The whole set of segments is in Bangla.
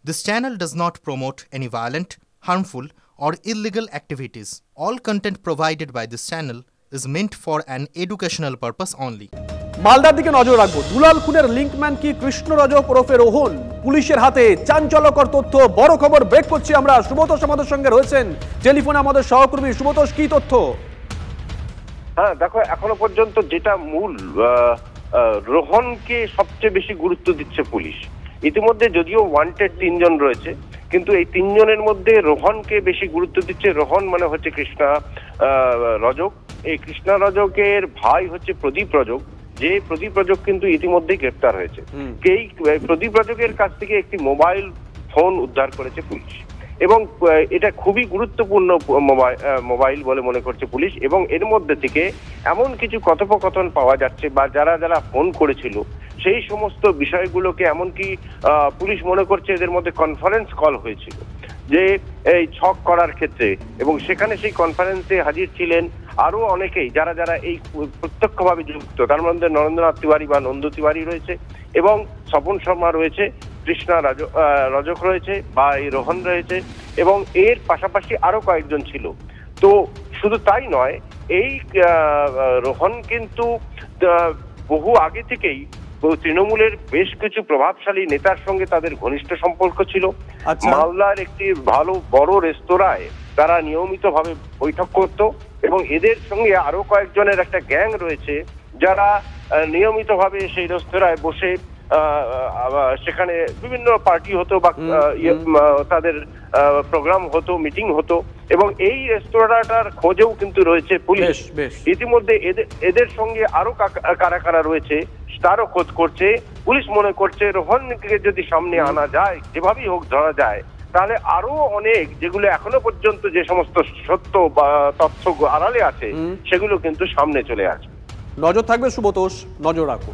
This channel does not promote any violent, harmful, or illegal activities. All content provided by this channel is meant for an educational purpose only. মালদার দিকে নজর রাখবো। দুলাল খুনের লিঙ্কম্যান কি কৃষ্ণ রজক ওরফে রোহন? পুলিশের হাতে চাঞ্চল্যকর তথ্য, বড় খবর ব্রেক করছি আমরা। সুব্রতোষ আমাদের সঙ্গে রয়েছেন টেলিফোনে, আমাদের সহকর্মী। সুব্রতোষ, কি তথ্য? হ্যাঁ দেখো, এখনো পর্যন্ত যেটা মূল, রোহনকে সবচেয়ে বেশি গুরুত্ব দিচ্ছে পুলিশ। ইতিমধ্যে যদিও ওয়ান্টেড 3 জন রয়েছে, কিন্তু এই 3 জনের মধ্যে রোহনকে বেশি গুরুত্ব দিচ্ছে। রোহন মানে হচ্ছে কৃষ্ণা রজক। এই কৃষ্ণা রজকের ভাই হচ্ছে প্রদীপ রজক, যে প্রদীপ রজক কিন্তু ইতিমধ্যেই গ্রেপ্তার হয়েছে। এই প্রদীপ রজকের কাছ থেকে একটি মোবাইল ফোন উদ্ধার করেছে পুলিশ, এবং এটা খুবই গুরুত্বপূর্ণ মোবাইল বলে মনে করছে পুলিশ। এবং এর মধ্যে থেকে এমন কিছু কথোপকথন পাওয়া যাচ্ছে, বা যারা যারা ফোন করেছিল সেই সমস্ত বিষয়গুলোকে, এমনকি পুলিশ মনে করছে এদের মধ্যে কনফারেন্স কল হয়েছিল যে এই ছক করার ক্ষেত্রে, এবং সেখানে সেই কনফারেন্সে হাজির ছিলেন আরো অনেকেই যারা যারা এই প্রত্যক্ষভাবে যুক্ত। তার মধ্যে নরেন্দ্রনাথ তিওয়ারি বা নন্দু তিওয়ারি রয়েছে, এবং স্বপন শর্মা রয়েছে, কৃষ্ণা রজক রয়েছে, বা এই রোহন রয়েছে, এবং এর পাশাপাশি আরো কয়েকজন ছিল। তো শুধু তাই নয়, এই রোহন কিন্তু বহু আগে থেকেই তৃণমূলের বেশ কিছু প্রভাবশালী নেতার সঙ্গে তাদের ঘনিষ্ঠ সম্পর্ক ছিল। মালদার একটি ভালো বড় রেস্তোরাঁয় তারা নিয়মিতভাবে বৈঠক করত, এবং এদের সঙ্গে আরো কয়েকজনের একটা গ্যাং রয়েছে যারা নিয়মিতভাবে সেই রেস্তোরাঁয় বসে সেখানে বিভিন্ন পার্টি হতো, বা তাদের প্রোগ্রাম হতো, মিটিং হতো, এবং এই রেস্তোরাঁটার খোঁজেও কিন্তু রয়েছে পুলিশ। ইতিমধ্যে এদের সঙ্গে আরো কারা কারা রয়েছে তারও খোঁজ করছে পুলিশ। মনে করছে রোহনকে যদি সামনে আনা যায়, যেভাবেই হোক ধরা যায়, তাহলে আরো অনেক যেগুলো এখনো পর্যন্ত যে সমস্ত সত্য বা তথ্য আড়ালে আছে সেগুলো কিন্তু সামনে চলে আসবে। নজর থাকবে সুব্রতোষ, নজর রাখো।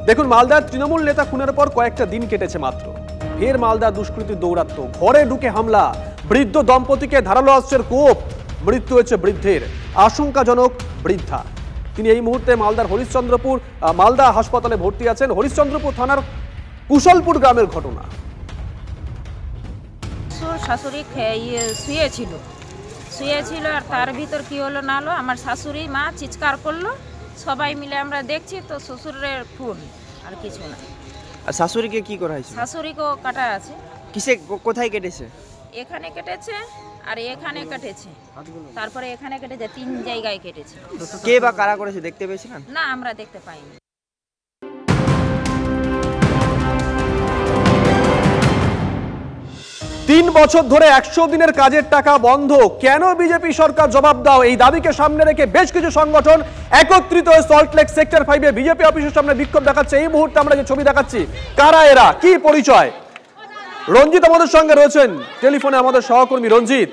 দেখুন, মালদার তৃণমূল নেতা খুনের পর কয়েকটা দিন কেটেছে মাত্র, ফের মালদা দুষ্কৃতীর দৌরাত্ম্য, ঘরে ঢুকে হামলা, বৃদ্ধ দম্পতিকে ধারালো অস্ত্রের কোপ, মৃত্যু হয়েছে বৃদ্ধের, আশঙ্কাজনক বৃদ্ধা। তিনি এই মুহূর্তে মালদার হরিশ্চন্দ্রপুর মালদা হাসপাতালে ভর্তি আছেন। হরিশ্চন্দ্রপুর থানার কুশলপুর গ্রামের ঘটনা। শাশুড়ি শুয়েছিল, আর তার ভিতর কি হলো না হলো, আমার শাশুড়ি মা চিৎকার করলো, সবাই মিলে আমরা দেখছি তো শ্বশুরের খুন, আর কিছু না। আর শাশুড়িকে কি করা হয়েছে? শাশুড়িকেও কাটা আছে। কিসে, কোথায় কেটেছে? এখানে কেটেছে, আর এখানে কেটেছে, তারপরে এখানে কেটেছে, 3 জায়গায় কেটেছে। কে বা কারা করেছে দেখতে পেয়েছিলেন? না, আমরা দেখতে পাইনি। তিন বছর ধরে 100 দিনের কাজের টাকা বন্ধ, কেন বিজেপি সরকার জবাব দাও, এই দাবিকে সামনে রেখে বেশ কিছু সংগঠন একত্রিত হয়ে সল্টলেক সেক্টর 5-এ বিজেপি অফিসের সামনে বিক্ষোভ দেখাচ্ছে। এই মুহূর্তে আমরা যে ছবি দেখাচ্ছি, কারা এরা, কি পরিচয়? রঞ্জিত আমাদের সঙ্গে রয়েছেন টেলিফোনে, আমাদের সহকর্মী রঞ্জিত।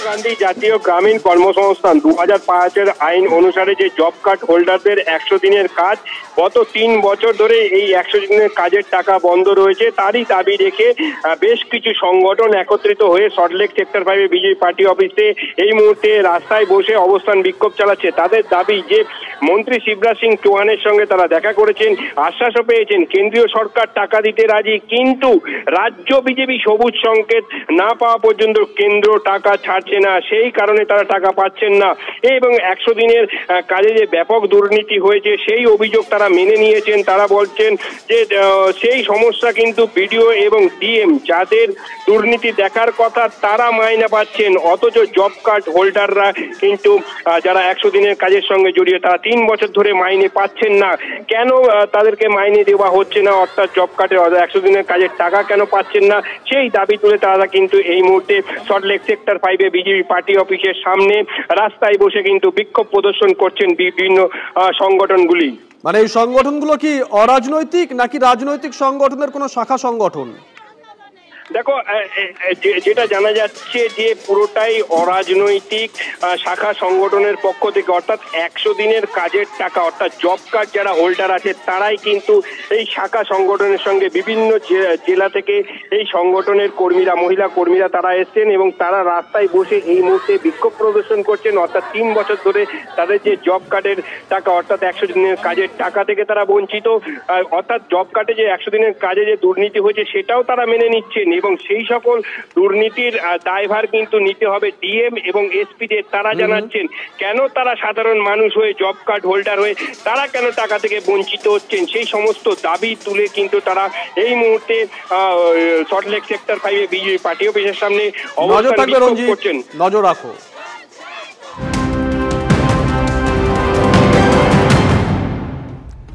গান্ধী জাতীয় গ্রামীণ কর্মসংস্থান 2005-এর আইন অনুসারে যে জব কার্ড হোল্ডারদের 100 দিনের কাজ, গত 3 বছর ধরে এই 100 দিনের কাজের টাকা বন্ধ রয়েছে, তারই দাবি রেখে বেশ কিছু সংগঠন একত্রিত হয়ে সল্টলেক সেক্টর 5-এ বিজেপি পার্টি অফিসে এই মুহূর্তে রাস্তায় বসে অবস্থান বিক্ষোভ চালাচ্ছে। তাদের দাবি যে মন্ত্রী শিবরাজ সিং চৌহানের সঙ্গে তারা দেখা করেছেন, আশ্বাসও পেয়েছেন কেন্দ্রীয় সরকার টাকা দিতে রাজি, কিন্তু রাজ্য বিজেপি সবুজ সংকেত না পাওয়া পর্যন্ত কেন্দ্র টাকা ছাড়ছে না, সেই কারণে তারা টাকা পাচ্ছেন না। এবং 100 দিনের কাজে যে ব্যাপক দুর্নীতি হয়েছে সেই অভিযোগ তারা মেনে নিয়েছেন। তারা বলছেন যে সেই সমস্যা কিন্তু বিডিও এবং ডিএম, যাদের দুর্নীতি দেখার কথা, তারা মাইনে পাচ্ছেন, অথচ জব কার্ড হোল্ডাররা কিন্তু যারা 100 দিনের কাজের সঙ্গে জড়িয়ে তারা 3 বছর ধরে মাইনে পাচ্ছেন না। কেন তাদেরকে মাইনে দেওয়া হচ্ছে না, অর্থাৎ জব কার্ডের 100 দিনের কাজের টাকা কেন পাচ্ছেন না, সেই দাবি তুলে তারা কিন্তু এই মুহূর্তে সল্টলেক সেক্টর 5-এ বিজেপি পার্টি অফিসের সামনে রাস্তায় বসে কিন্তু বিক্ষোভ প্রদর্শন করছেন বিভিন্ন সংগঠনগুলি। মানে এই সংগঠনগুলো কি অরাজনৈতিক নাকি রাজনৈতিক সংগঠনের কোনো শাখা সংগঠন? দেখো যেটা জানা যাচ্ছে যে পুরোটাই অরাজনৈতিক শাখা সংগঠনের পক্ষ থেকে, অর্থাৎ 100 দিনের কাজের টাকা অর্থাৎ জব কার্ড যারা হোল্ডার আছে তারাই কিন্তু এই শাখা সংগঠনের সঙ্গে বিভিন্ন জেলা থেকে এই সংগঠনের কর্মীরা, মহিলা কর্মীরা তারা এসছেন এবং তারা রাস্তায় বসে এই মুহূর্তে বিক্ষোভ প্রদর্শন করছেন। অর্থাৎ 3 বছর ধরে তাদের যে জব কার্ডের টাকা অর্থাৎ 100 দিনের কাজের টাকা থেকে তারা বঞ্চিত, অর্থাৎ জব কার্ডে যে 100 দিনের কাজে যে দুর্নীতি হয়েছে সেটাও তারা মেনে নিচ্ছেন এবং সেই সকল দুর্নীতির দায়ভার কিন্তু নিতে হবে ডিএম এবং এসপিদের। তারা জানাচ্ছেন কেন তারা সাধারণ মানুষ হয়ে জব কার্ড হোল্ডার হয়ে তারা কেন টাকা থেকে বঞ্চিত হচ্ছেন, সেই সমস্ত দাবি তুলে কিন্তু তারা এই মুহূর্তে সল্টলেক সেক্টর 5 বিজেপি পার্টি অফিসের সামনে অবস্থান করছেন। নজর রাখো।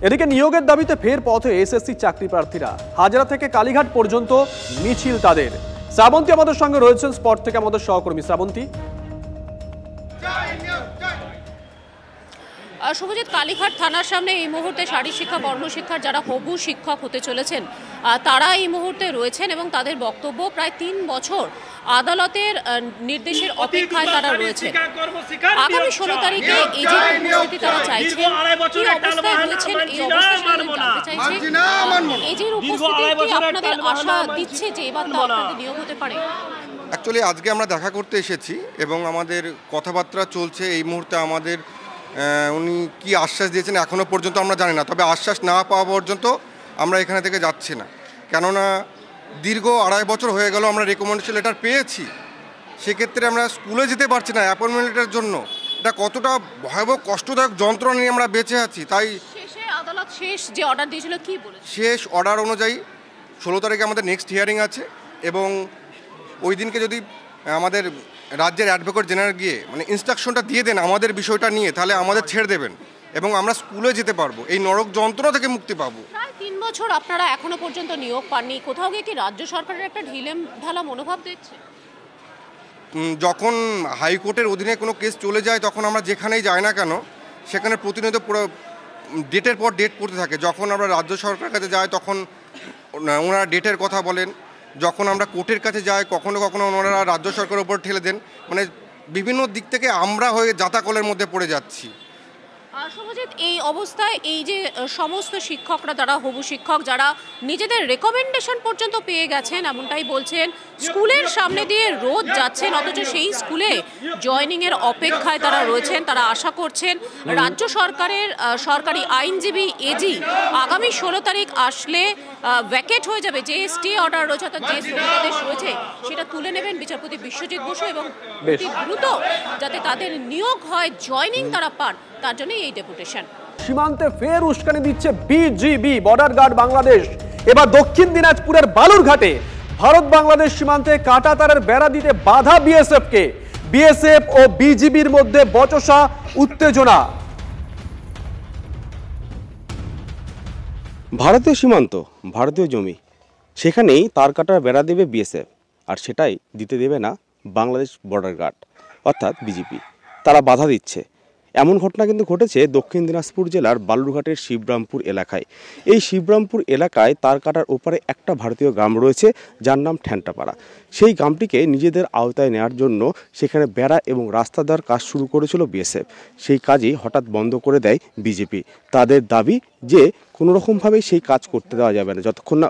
এদিকে নিয়োগের দাবিতে ফের পথে এসএসসি চাকরি প্রার্থীরা। হাজরা থেকে কালীঘাট পর্যন্ত মিছিল তাদের। শ্রাবন্তী আমাদের সঙ্গে রয়েছেন স্পট থেকে, আমাদের সহকর্মী শ্রাবন্তী। শুভজিৎ, কালীঘাট থানার সামনে এই মুহূর্তে শারীরশিক্ষা বর্ণশিক্ষার যারা হবু শিক্ষক হতে চলেছেন তারা এই মুহূর্তে রয়েছেন এবং তাদের বক্তব্য প্রায় 3 বছর আদালতের নির্দেশের অপেক্ষায় তারা রয়েছেন। আগামী 16 তারিখে এই যে কর্মসূচি তারা চাইছেন, কি অবস্থায় রয়েছেন এই অবস্থায় জানতে চাইছে এই যে উপস্থিতি কি আপনাদের আশা দিচ্ছে যে এবার তো আপনাদের নিয়োগ হতে পারে? অ্যাকচুয়ালি আজকে আমরা দেখা করতে এসেছি এবং আমাদের কথাবার্তা চলছে। এই মুহূর্তে আমাদের উনি কি আশ্বাস দিয়েছেন এখনও পর্যন্ত আমরা জানি না, তবে আশ্বাস না পাওয়া পর্যন্ত আমরা এখানে থেকে যাচ্ছি না। কেননা দীর্ঘ 2.5 বছর হয়ে গেল আমরা রেকমেন্ডেশন লেটার পেয়েছি, সেক্ষেত্রে আমরা স্কুলে যেতে পারছি না অ্যাপয়েন্টমেন্ট লেটারের জন্য। এটা কতটা ভয়াবহ কষ্টদায়ক যন্ত্রণা নিয়ে আমরা বেঁচে আছি। তাই শেষে আদালত শেষ যে অর্ডার দিয়েছিল কি বলেছে? শেষ অর্ডার অনুযায়ী 16 তারিখে আমাদের নেক্সট হিয়ারিং আছে এবং ওই দিনকে যদি আমাদের রাজ্যের অ্যাডভোকেট জেনারেল গিয়ে মানে ইনস্ট্রাকশনটা দিয়ে দেন আমাদের বিষয়টা নিয়ে, তাহলে আমাদের ছেড়ে দেবেন এবং আমরা স্কুলে যেতে পারবো, এই নরক যন্ত্রণা থেকে মুক্তি পাবো। প্রায় 3 বছর আপনারা এখনো পর্যন্ত নিয়োগ পাননি, কোথাও গিয়ে কি রাজ্য সরকারের একটা ঢিলেঢালা মনোভাব দেখছে? যখন হাইকোর্টের অধীনে কোনো কেস চলে যায় তখন আমরা যেখানেই যাই না কেন সেখানে প্রতিনিয়ত পুরো ডেটের পর ডেট পড়তে থাকে। যখন আমরা রাজ্য সরকারের কাছে যাই তখন ওনারা ডেটের কথা বলেন, যখন আমরা কোর্টের কাছে যাই কখনো কখনো ওনারা রাজ্য সরকারের উপর ঠেলে দেন। মানে বিভিন্ন দিক থেকে আমরা হয়ে জাতাকলের মধ্যে পড়ে যাচ্ছি। শুভজিৎ, এই অবস্থায় এই যে সমস্ত শিক্ষকরা যারা হবু শিক্ষক যারা নিজেদের রেকমেন্ডেশন পর্যন্ত পেয়ে গেছেন এমনটাই বলছেন, স্কুলের সামনে দিয়ে রোজ যাচ্ছেন অথচ সেই স্কুলে জয়নিংয়ের অপেক্ষায় তারা রয়েছেন। তারা আশা করছেন রাজ্য সরকারের সরকারি আইনজীবী এজি আগামী 16 তারিখ আসলে ভ্যাকেট হয়ে যাবে, যে স্টে অর্ডার রয়েছে অর্থাৎ যে স্থগিতাদেশ রয়েছে সেটা তুলে নেবেন বিচারপতি বিশ্বজিৎ বসু এবং অতি দ্রুত যাতে তাদের নিয়োগ হয়, জয়নিং তারা পান, তার জন্য এই ডেপুটেশন। সীমান্তে ফের উস্কানি দিচ্ছে বিজিবি, বর্ডার গার্ড বাংলাদেশ। এবার দক্ষিণ দিনাজপুরের বালুরঘাটে ভারত বাংলাদেশ সীমান্তে কাঁটাতারের বেড়া দিতে বাধা বিএসএফকে। বিএসএফ ও বিজিবির মধ্যে বচসা, উত্তেজনা। ভারতীয় সীমান্ত, ভারতীয় জমি, সেখানেই তার কাটার বেড়া দেবে বিএসএফ, আর সেটাই দিতে দেবে না বাংলাদেশ বর্ডার গার্ড অর্থাৎ বিজিবি। তারা বাধা দিচ্ছে। এমন ঘটনা কিন্তু ঘটেছে দক্ষিণ দিনাজপুর জেলার বালুরঘাটের শিবরামপুর এলাকায়। এই শিবরামপুর এলাকায় তার কাটার ওপারে একটা ভারতীয় গ্রাম রয়েছে যার নাম ঠ্যান্টাপাড়া। সেই গ্রামটিকে নিজেদের আওতায় নেওয়ার জন্য সেখানে বেড়া এবং রাস্তা দেওয়ার কাজ শুরু করেছিল বিএসএফ। সেই কাজই হঠাৎ বন্ধ করে দেয় বিজেপি। তাদের দাবি যে কোনোরকমভাবেই সেই কাজ করতে দেওয়া যাবে না যতক্ষণ না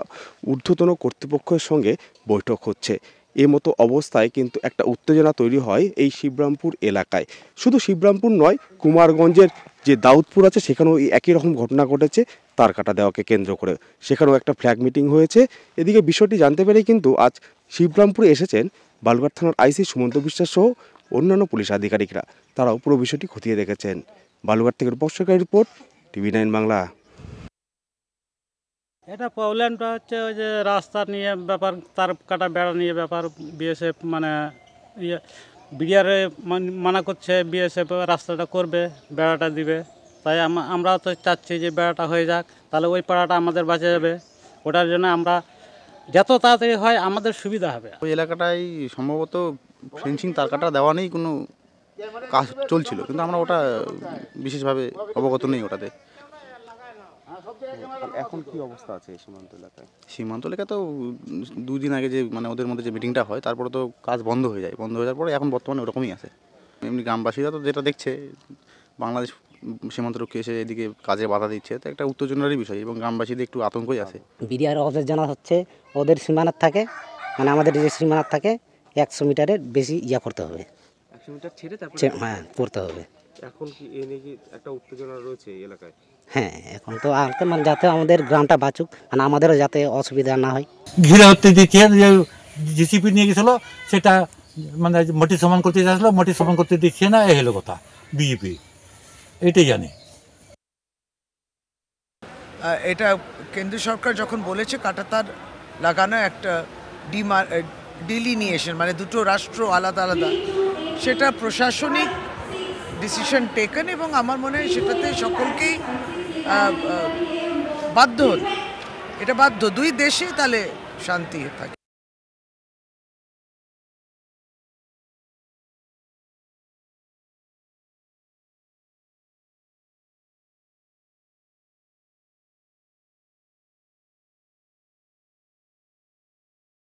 ঊর্ধ্বতন কর্তৃপক্ষের সঙ্গে বৈঠক হচ্ছে। এই মতো অবস্থায় কিন্তু একটা উত্তেজনা তৈরি হয় এই শিবরামপুর এলাকায়। শুধু শিবরামপুর নয়, কুমারগঞ্জের যে দাউদপুর আছে সেখানেও একই রকম ঘটনা ঘটেছে তার কাটা দেওয়াকে কেন্দ্র করে। সেখানেও একটা ফ্ল্যাগ মিটিং হয়েছে। এদিকে বিষয়টি জানতে পেরে কিন্তু আজ শিবরামপুরে এসেছেন বালুরঘাট থানার আইসি সুমন্ত বিশ্বাস সহ অন্যান্য পুলিশ আধিকারিকরা। তারাও পুরো বিষয়টি খতিয়ে দেখেছেন। বালুরঘাট থেকে রূপক রিপোর্ট, TV9 বাংলা। এটা প্রবলেমটা হচ্ছে ওই যে রাস্তা নিয়ে ব্যাপার, তার কাটা বেড়া নিয়ে ব্যাপার। বিএসএফ মানে বিডিআরে মানা করছে, বিএসএফ রাস্তাটা করবে, বেড়াটা দিবে। তাই আমরা তো চাচ্ছি যে বেড়াটা হয়ে যাক, তাহলে ওই পাড়াটা আমাদের বাঁচে যাবে। ওটার জন্য আমরা যত তাড়াতাড়ি হয় আমাদের সুবিধা হবে। ওই এলাকাটায় সম্ভবত ফেন্সিং তার কাটা দেওয়া নেই, কোনো কাজ চলছিল, কিন্তু আমরা ওটা বিশেষভাবে অবগত নেই ওটাতে। এখন কি অবস্থা আছে এই সীমান্ত এলাকায়? সীমান্ত এলাকা তো 2 দিন আগে যে মানে ওদের মধ্যে যে মিটিংটা হয় তারপরে তো কাজ বন্ধ হয়ে যায়, বন্ধ হয়ে যাওয়ার পরে এখন বর্তমানে ওরকমই আছে। এমনি গ্রামবাসীরা তো যেটা দেখছে বাংলাদেশ সীমান্তরক্ষী এসে এদিকে কাজে বাধা দিচ্ছে, তো একটা উত্তেজনারই বিষয় এবং গ্রামবাসীদের একটু আতঙ্কই আছে। বিডিআর অফিস জানা হচ্ছে ওদের সীমানার থাকে, মানে আমাদের যে সীমানার থাকে 100 মিটারের বেশি করতে হবে, 100 মিটার ছেড়ে তারপরে হ্যাঁ করতে হবে। এখন কি এ নিয়ে কি একটা উত্তেজনা রয়েছে এই এলাকায়? হ্যাঁ এখন তো মানে যাতে আমাদের গ্রামটা বাঁচুক, মানে আমাদেরও যাতে অসুবিধা না হয়। ঘিরে হতে দিচ্ছে, যে জিসিপি নিয়ে গেছিলো সেটা মানে মাটি সমান করতে যাচ্ছিলো, মাটি সমান করতে দিচ্ছে না, এই হলো কথা। বিজেপি এটাই জানে। এটা কেন্দ্র সরকার যখন বলেছে কাঁটাতার লাগানো একটা ডিলিনিয়েশন, মানে দুটো রাষ্ট্র আলাদা আলাদা, সেটা প্রশাসনিক ডিসিশন টেকেন এবং আমার মনে হয় সেটাতে সকলকেই বাধ্য হতে, এটা বাধ্য, দুই দেশে তাহলে শান্তি থাকে।